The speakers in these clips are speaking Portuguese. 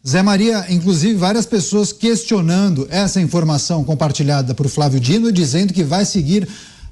Zé Maria, inclusive várias pessoas questionando essa informação compartilhada por Flávio Dino, dizendo que vai seguir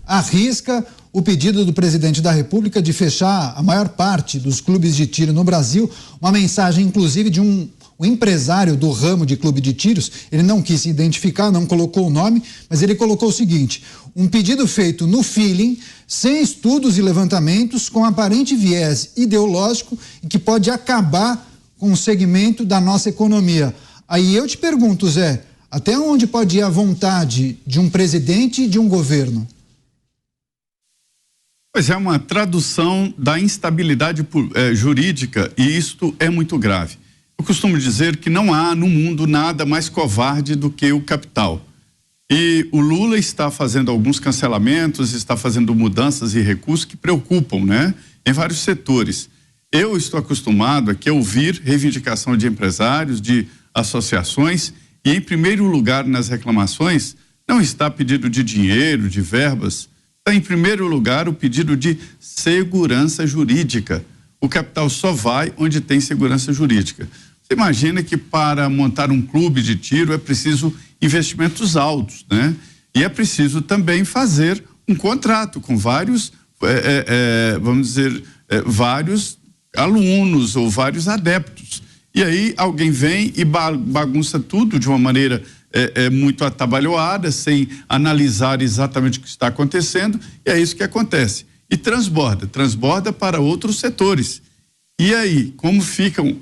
à risca o pedido do presidente da República de fechar a maior parte dos clubes de tiro no Brasil, uma mensagem inclusive de um empresário do ramo de clube de tiros. Ele não quis se identificar, não colocou o nome, mas ele colocou o seguinte: um pedido feito no feeling, sem estudos e levantamentos, com aparente viés ideológico e que pode acabar com o segmento da nossa economia. Aí eu te pergunto, Zé, até onde pode ir a vontade de um presidente e de um governo? Pois é, uma tradução da instabilidade jurídica, e isto é muito grave. Eu costumo dizer que não há no mundo nada mais covarde do que o capital. E o Lula está fazendo alguns cancelamentos, está fazendo mudanças e recursos que preocupam, né? Em vários setores. Eu estou acostumado aqui a ouvir reivindicação de empresários, de associações, e em primeiro lugar nas reclamações não está pedido de dinheiro, de verbas, está em primeiro lugar o pedido de segurança jurídica. O capital só vai onde tem segurança jurídica. Você imagina que para montar um clube de tiro é preciso investimentos altos, né? E é preciso também fazer um contrato com vários, vamos dizer, vários alunos ou vários adeptos. E aí alguém vem e bagunça tudo de uma maneira muito atabalhoada, sem analisar exatamente o que está acontecendo, e é isso que acontece. E transborda para outros setores. E aí, como ficam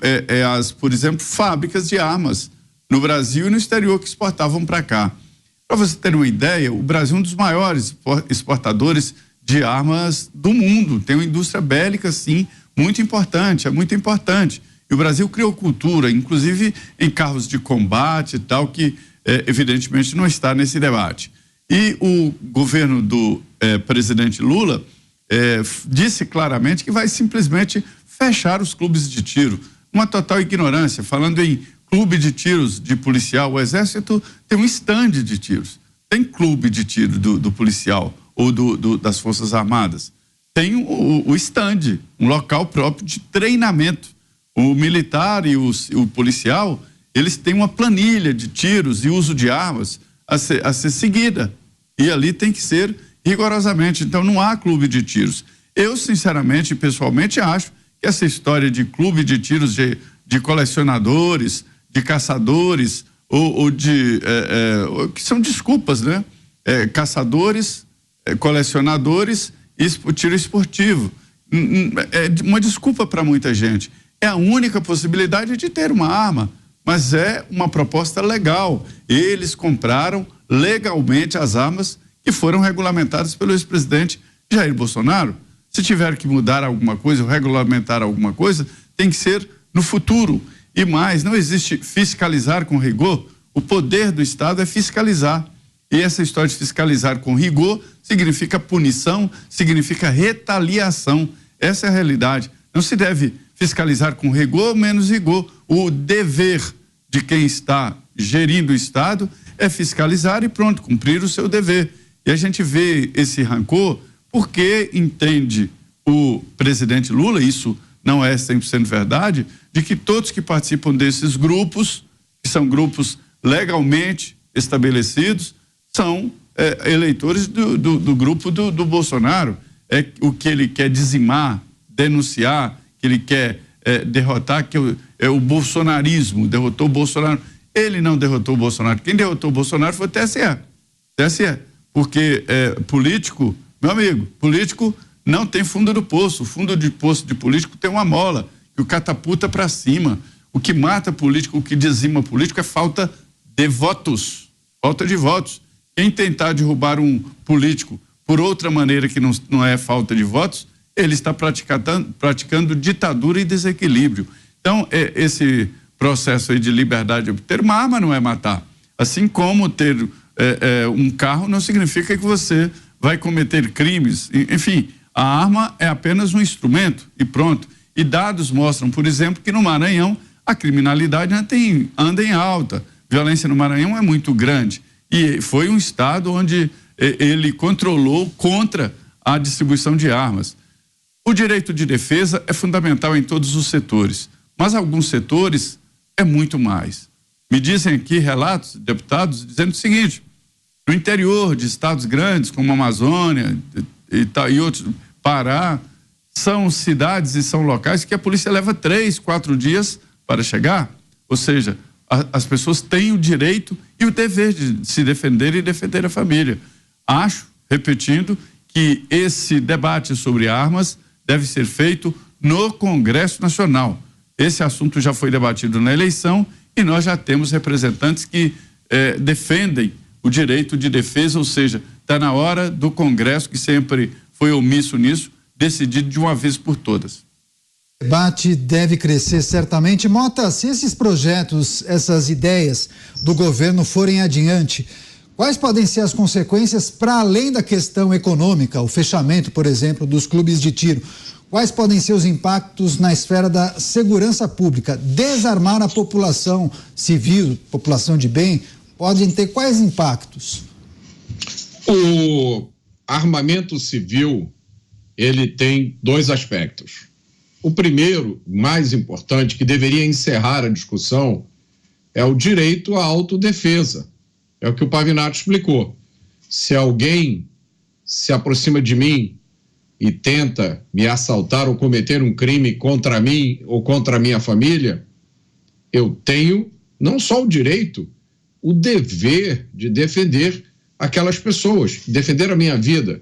por exemplo, fábricas de armas no Brasil e no exterior que exportavam para cá? Para você ter uma ideia, o Brasil é um dos maiores exportadores de armas do mundo, tem uma indústria bélica, sim, muito importante, é muito importante. E o Brasil criou cultura, inclusive em carros de combate e tal, que evidentemente não está nesse debate. E o governo do presidente Lula disse claramente que vai simplesmente fechar os clubes de tiro. Uma total ignorância. Falando em clube de tiros de policial, o Exército tem um estande de tiros. Tem clube de tiro do policial ou das Forças Armadas. Tem o estande, um local próprio de treinamento. O militar e o policial, eles têm uma planilha de tiros e uso de armas a ser seguida. E ali tem que ser rigorosamente. Então não há clube de tiros. Eu, sinceramente, pessoalmente, acho que essa história de clube de tiros de colecionadores, de caçadores, ou que são desculpas, né? Caçadores, colecionadores e tiro esportivo. É uma desculpa para muita gente. É a única possibilidade de ter uma arma, mas é uma proposta legal. Eles compraram legalmente as armas que foram regulamentadas pelo ex-presidente Jair Bolsonaro. Se tiver que mudar alguma coisa ou regulamentar alguma coisa, tem que ser no futuro. E mais, não existe fiscalizar com rigor. O poder do Estado é fiscalizar. E essa história de fiscalizar com rigor significa punição, significa retaliação. Essa é a realidade. Não se deve fiscalizar com rigor ou menos rigor. O dever de quem está gerindo o Estado é fiscalizar e pronto, cumprir o seu dever. E a gente vê esse rancor porque entende o presidente Lula, isso não é 100% verdade, de que todos que participam desses grupos, que são grupos legalmente estabelecidos, são eleitores do grupo do Bolsonaro. É o que ele quer dizimar, denunciar, que ele quer derrotar, que é o bolsonarismo, derrotou o Bolsonaro. Ele não derrotou o Bolsonaro. Quem derrotou o Bolsonaro foi o TSE. Porque político, meu amigo, político não tem fundo do poço. O fundo de poço de político tem uma mola que o catapulta para cima. O que mata político, o que dizima político é falta de votos. Falta de votos. Quem tentar derrubar um político por outra maneira que não é falta de votos, ele está praticando ditadura e desequilíbrio. Então, esse processo aí de liberdade, ter uma arma não é matar. Assim como ter um carro não significa que você vai cometer crimes. Enfim, a arma é apenas um instrumento e pronto. E dados mostram, por exemplo, que no Maranhão a criminalidade anda em alta. Violência no Maranhão é muito grande. E foi um estado onde ele controlou contra a distribuição de armas. O direito de defesa é fundamental em todos os setores, mas alguns setores é muito mais. Me dizem aqui relatos de deputados dizendo o seguinte: no interior de estados grandes como a Amazônia e outros, Pará, são cidades e são locais que a polícia leva 3, 4 dias para chegar. Ou seja, as pessoas têm o direito e o dever de se defender e defender a família. Acho, repetindo, que esse debate sobre armas deve ser feito no Congresso Nacional. Esse assunto já foi debatido na eleição e nós já temos representantes que defendem o direito de defesa, ou seja, está na hora do Congresso, que sempre foi omisso nisso, decidir de uma vez por todas. O debate deve crescer certamente. Mota, se esses projetos, essas ideias do governo forem adiante, quais podem ser as consequências para além da questão econômica, o fechamento, por exemplo, dos clubes de tiro? Quais podem ser os impactos na esfera da segurança pública? Desarmar a população civil, população de bem, podem ter quais impactos? O armamento civil, ele tem 2 aspectos. O primeiro, mais importante, que deveria encerrar a discussão, é o direito à autodefesa. É o que o Pavinato explicou. Se alguém se aproxima de mim e tenta me assaltar ou cometer um crime contra mim ou contra a minha família, eu tenho não só o direito, o dever de defender aquelas pessoas, defender a minha vida.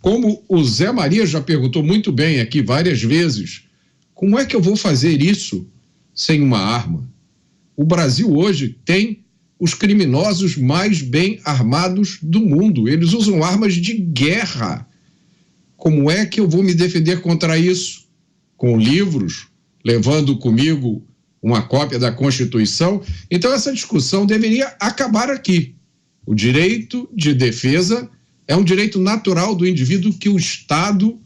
Como o Zé Maria já perguntou muito bem aqui várias vezes, como é que eu vou fazer isso sem uma arma? O Brasil hoje tem os criminosos mais bem armados do mundo. Eles usam armas de guerra. Como é que eu vou me defender contra isso? Com livros, levando comigo uma cópia da Constituição? Então essa discussão deveria acabar aqui. O direito de defesa é um direito natural do indivíduo que o Estado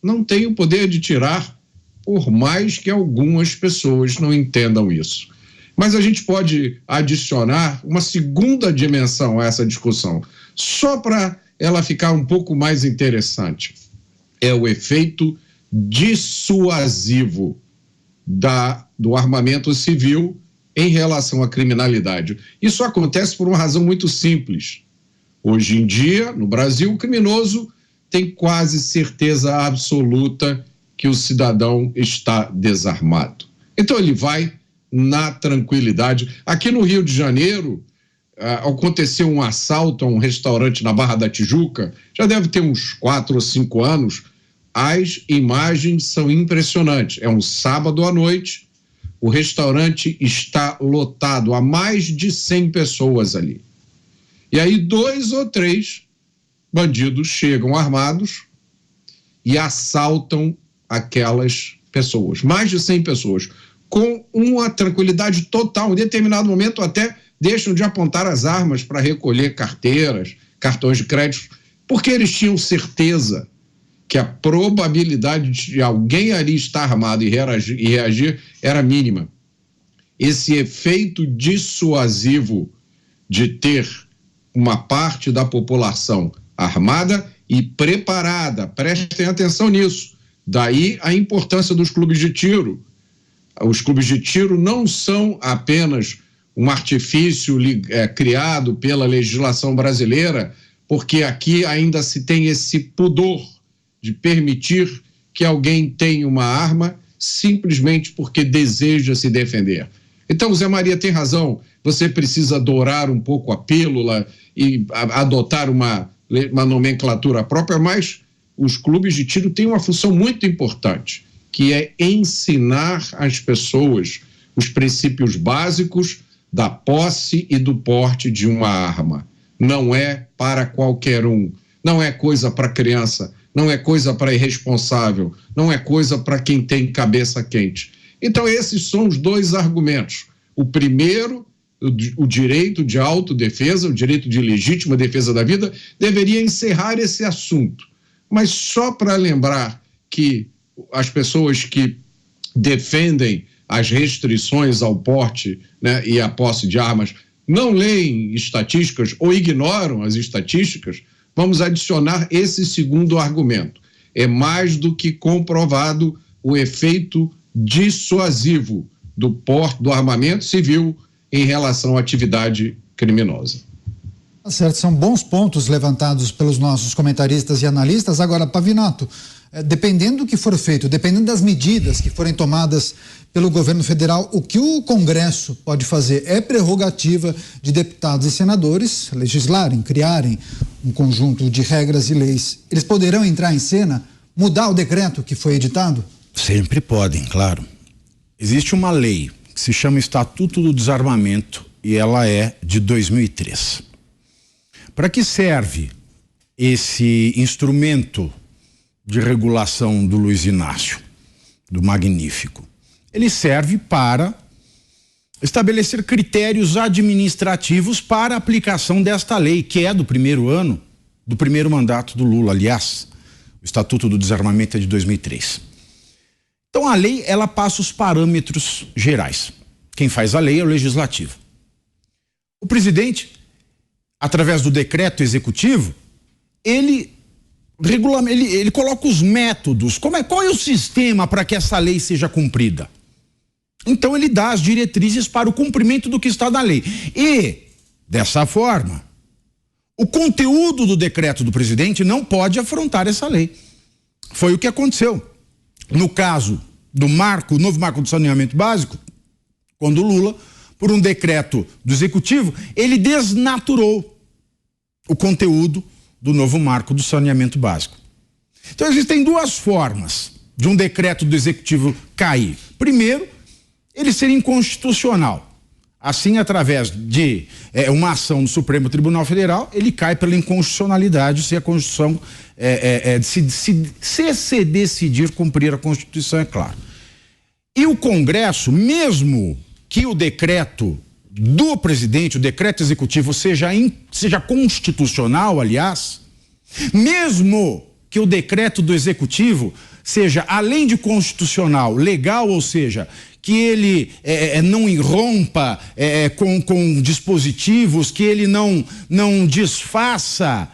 não tem o poder de tirar, por mais que algumas pessoas não entendam isso. Mas a gente pode adicionar uma segunda dimensão a essa discussão, só para ela ficar um pouco mais interessante. É o efeito dissuasivo do armamento civil em relação à criminalidade. Isso acontece por uma razão muito simples. Hoje em dia, no Brasil, o criminoso tem quase certeza absoluta que o cidadão está desarmado. Então ele vai na tranquilidade. Aqui no Rio de Janeiro, aconteceu um assalto a um restaurante na Barra da Tijuca, já deve ter uns 4 ou 5 anos. As imagens são impressionantes. É um sábado à noite, o restaurante está lotado, há mais de 100 pessoas ali. E aí 2 ou 3 bandidos chegam armados e assaltam aquelas pessoas, mais de 100 pessoas, com uma tranquilidade total. Em determinado momento até deixam de apontar as armas para recolher carteiras, cartões de crédito, porque eles tinham certeza que a probabilidade de alguém ali estar armado e reagir era mínima. Esse efeito dissuasivo de ter uma parte da população armada e preparada, prestem atenção nisso. Daí a importância dos clubes de tiro. Os clubes de tiro não são apenas um artifício criado pela legislação brasileira, porque aqui ainda se tem esse pudor de permitir que alguém tenha uma arma simplesmente porque deseja se defender. Então, o Zé Maria tem razão, você precisa dourar um pouco a pílula e adotar uma nomenclatura própria, mas os clubes de tiro têm uma função muito importante, que é ensinar as pessoas os princípios básicos da posse e do porte de uma arma. Não é para qualquer um, não é coisa para criança, não é coisa para irresponsável, não é coisa para quem tem cabeça quente. Então esses são os 2 argumentos. O primeiro, o direito de autodefesa, o direito de legítima defesa da vida, deveria encerrar esse assunto. Mas só para lembrar que as pessoas que defendem as restrições ao porte, né, e à posse de armas não leem estatísticas ou ignoram as estatísticas, vamos adicionar esse segundo argumento. É mais do que comprovado o efeito dissuasivo do porte do armamento civil em relação à atividade criminosa. Tá certo, são bons pontos levantados pelos nossos comentaristas e analistas. Agora, Pavinato, dependendo do que for feito, dependendo das medidas que forem tomadas pelo governo federal, o que o Congresso pode fazer é prerrogativa de deputados e senadores legislarem, criarem um conjunto de regras e leis. Eles poderão entrar em cena, mudar o decreto que foi editado? Sempre podem, claro. Existe uma lei que se chama Estatuto do Desarmamento e ela é de 2003. Para que serve esse instrumento de regulação do Luiz Inácio, do Magnífico? Ele serve para estabelecer critérios administrativos para a aplicação desta lei, que é do primeiro ano, do primeiro mandato do Lula. Aliás, o Estatuto do Desarmamento é de 2003. Então a lei, ela passa os parâmetros gerais. Quem faz a lei é o Legislativo. O presidente, através do decreto executivo, ele coloca os métodos, qual é o sistema para que essa lei seja cumprida. Então ele dá as diretrizes para o cumprimento do que está na lei. E, dessa forma, o conteúdo do decreto do presidente não pode afrontar essa lei. Foi o que aconteceu. No caso do novo marco do saneamento básico, quando o Lula, por um decreto do executivo, ele desnaturou o conteúdo do novo marco do saneamento básico. Então existem duas formas de um decreto do executivo cair. Primeiro, ele ser inconstitucional. Assim, através de uma ação do Supremo Tribunal Federal, ele cai pela inconstitucionalidade se a Constituição se decidir cumprir a Constituição, é claro. E o Congresso, mesmo que o decreto do presidente, o decreto executivo seja constitucional, aliás, mesmo que o decreto do executivo seja, além de constitucional, legal, ou seja, que ele não irrompa com dispositivos, que ele não desfaça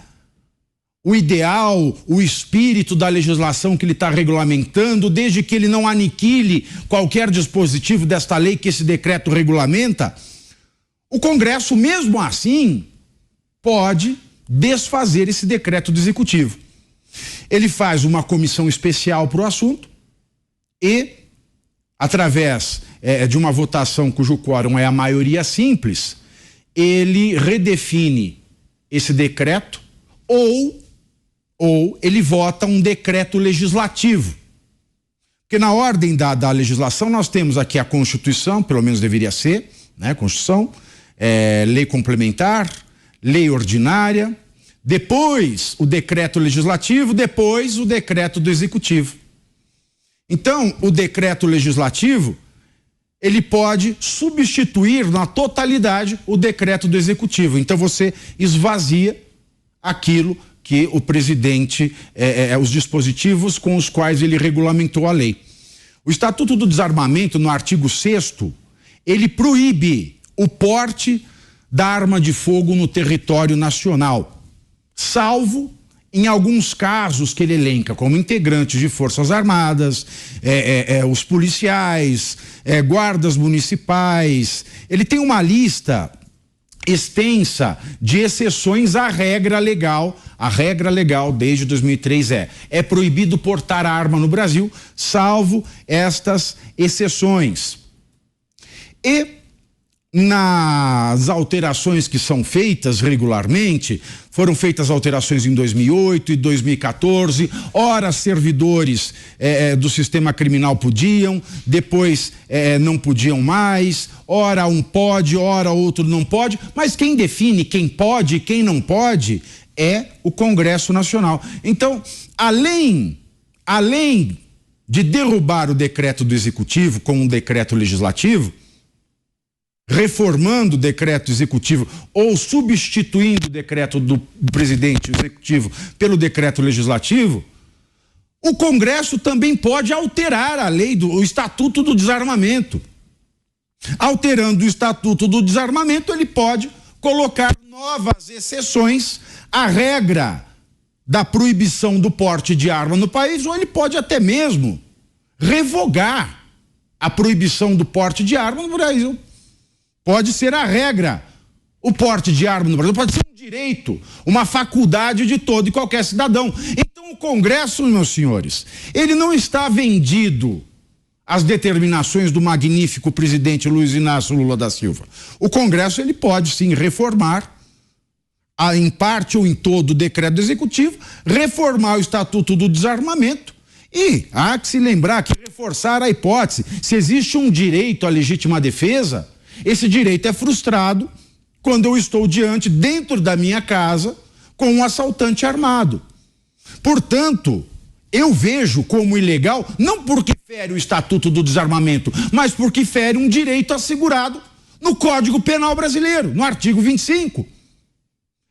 o ideal, o espírito da legislação que ele está regulamentando, desde que ele não aniquile qualquer dispositivo desta lei que esse decreto regulamenta, o Congresso, mesmo assim, pode desfazer esse decreto do executivo. Ele faz uma comissão especial para o assunto e, através de uma votação cujo quórum é a maioria simples, ele redefine esse decreto ou ele vota um decreto legislativo. Porque na ordem da legislação nós temos aqui a Constituição, pelo menos deveria ser, né? Constituição, lei complementar, lei ordinária, depois o decreto legislativo, depois o decreto do executivo. Então, o decreto legislativo, ele pode substituir na totalidade o decreto do executivo. Então você esvazia aquilo que o presidente, os dispositivos com os quais ele regulamentou a lei. O Estatuto do Desarmamento, no artigo 6º, ele proíbe o porte da arma de fogo no território nacional, salvo em alguns casos que ele elenca, como integrantes de forças armadas, os policiais, guardas municipais. Ele tem uma lista extensa de exceções à regra legal. A regra legal desde 2003 é proibido portar arma no Brasil, salvo estas exceções. E nas alterações que são feitas regularmente, foram feitas alterações em 2008 e 2014, ora servidores do sistema criminal podiam, depois não podiam mais, ora um pode, ora outro não pode, mas quem define quem pode e quem não pode é o Congresso Nacional. Então, além de derrubar o decreto do Executivo com um decreto legislativo, reformando o decreto executivo ou substituindo o decreto do presidente executivo pelo decreto legislativo, o Congresso também pode alterar a lei o Estatuto do Desarmamento. Alterando o Estatuto do Desarmamento, ele pode colocar novas exceções à regra da proibição do porte de arma no país, ou ele pode até mesmo revogar a proibição do porte de arma no Brasil. Pode ser a regra. O porte de arma no Brasil pode ser um direito, uma faculdade de todo e qualquer cidadão. Então o Congresso, meus senhores, ele não está vendido às determinações do magnífico presidente Luiz Inácio Lula da Silva. O Congresso, ele pode sim reformar, em parte ou em todo o decreto executivo, reformar o Estatuto do Desarmamento. E há que se lembrar que reforçar a hipótese, se existe um direito à legítima defesa, esse direito é frustrado quando eu estou dentro da minha casa, com um assaltante armado. Portanto, eu vejo como ilegal, não porque fere o Estatuto do Desarmamento, mas porque fere um direito assegurado no Código Penal brasileiro, no artigo 25.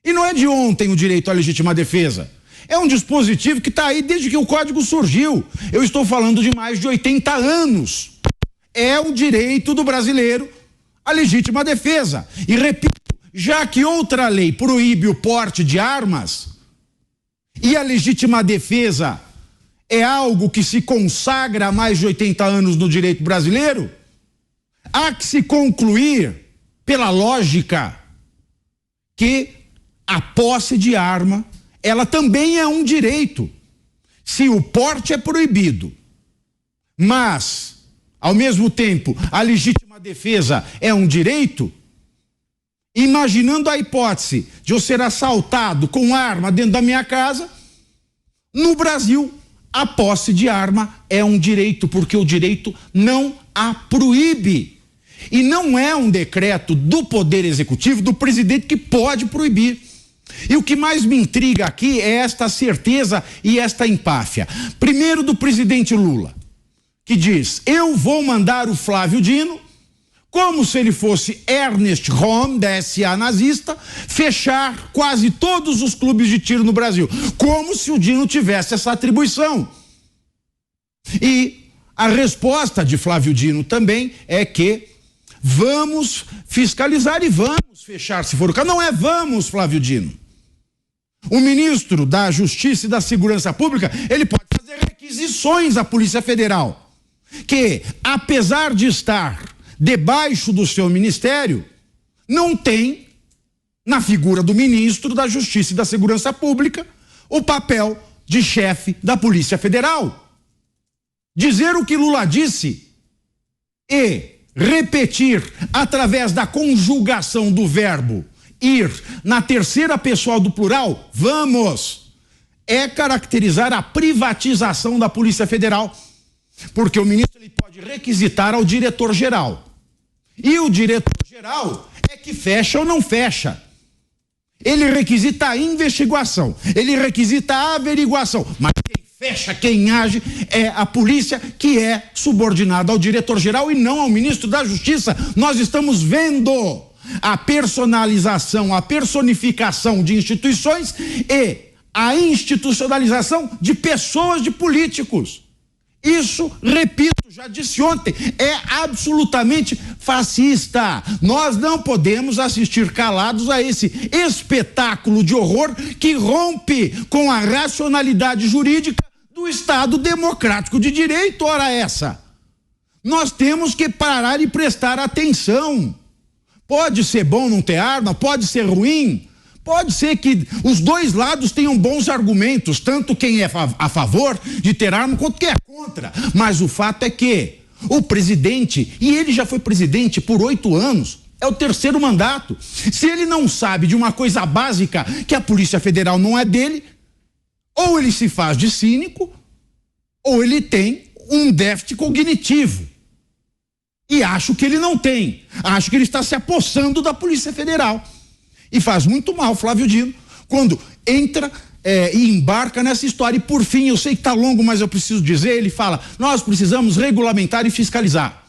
E não é de ontem o direito à legítima defesa. É um dispositivo que está aí desde que o Código surgiu. Eu estou falando de mais de 80 anos. É o direito do brasileiro à legítima defesa. E repito, já que outra lei proíbe o porte de armas e a legítima defesa é algo que se consagra há mais de 80 anos no direito brasileiro, há que se concluir, pela lógica, que a posse de arma, ela também é um direito. Se o porte é proibido, mas, ao mesmo tempo, a legítima defesa é um direito, imaginando a hipótese de eu ser assaltado com arma dentro da minha casa, no Brasil, a posse de arma é um direito, porque o direito não a proíbe. E não é um decreto do Poder Executivo, do presidente, que pode proibir. E o que mais me intriga aqui é esta certeza e esta empáfia. Primeiro, do presidente Lula, que diz: eu vou mandar o Flávio Dino, como se ele fosse Ernest Röhm, da SA nazista, fechar quase todos os clubes de tiro no Brasil. Como se o Dino tivesse essa atribuição. E a resposta de Flávio Dino também é que vamos fiscalizar e vamos fechar se for o caso. Não é vamos, Flávio Dino. O ministro da Justiça e da Segurança Pública, ele pode fazer requisições à Polícia Federal, que, apesar de estar debaixo do seu ministério, não tem, na figura do ministro da Justiça e da Segurança Pública, o papel de chefe da Polícia Federal. Dizer o que Lula disse e repetir através da conjugação do verbo ir na terceira pessoa do plural, vamos, é caracterizar a privatização da Polícia Federal, porque o ministro ele pode requisitar ao diretor-geral. E o diretor-geral é que fecha ou não fecha. Ele requisita a investigação, ele requisita a averiguação, mas quem fecha, quem age é a polícia, que é subordinada ao diretor-geral e não ao ministro da Justiça. Nós estamos vendo a personalização, a personificação de instituições e a institucionalização de pessoas, de políticos. Isso, repito, já disse ontem, é absolutamente fascista. Nós não podemos assistir calados a esse espetáculo de horror que rompe com a racionalidade jurídica do Estado democrático de direito. Ora essa, nós temos que parar e prestar atenção. Pode ser bom não ter arma, pode ser ruim, pode ser que os dois lados tenham bons argumentos, tanto quem é a favor de ter arma quanto quem é contra. Mas o fato é que o presidente, e ele já foi presidente por 8 anos, é o 3º mandato. Se ele não sabe de uma coisa básica, que a Polícia Federal não é dele, ou ele se faz de cínico, ou ele tem um déficit cognitivo. E acho que ele não tem. Acho que ele está se apossando da Polícia Federal. E faz muito mal, Flávio Dino, quando entra e embarca nessa história. E por fim, eu sei que está longo, mas eu preciso dizer, ele fala: nós precisamos regulamentar e fiscalizar.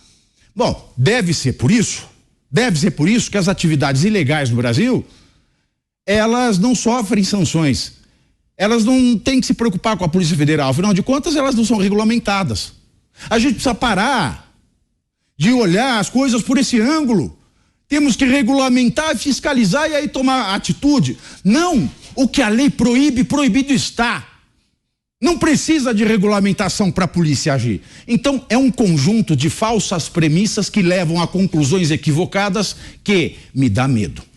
Bom, deve ser por isso que as atividades ilegais no Brasil, elas não sofrem sanções. Elas não têm que se preocupar com a Polícia Federal. Afinal de contas, elas não são regulamentadas. A gente precisa parar de olhar as coisas por esse ângulo. Temos que regulamentar, fiscalizar e aí tomar atitude. Não, o que a lei proíbe, proibido está. Não precisa de regulamentação para a polícia agir. Então, é um conjunto de falsas premissas que levam a conclusões equivocadas que me dá medo.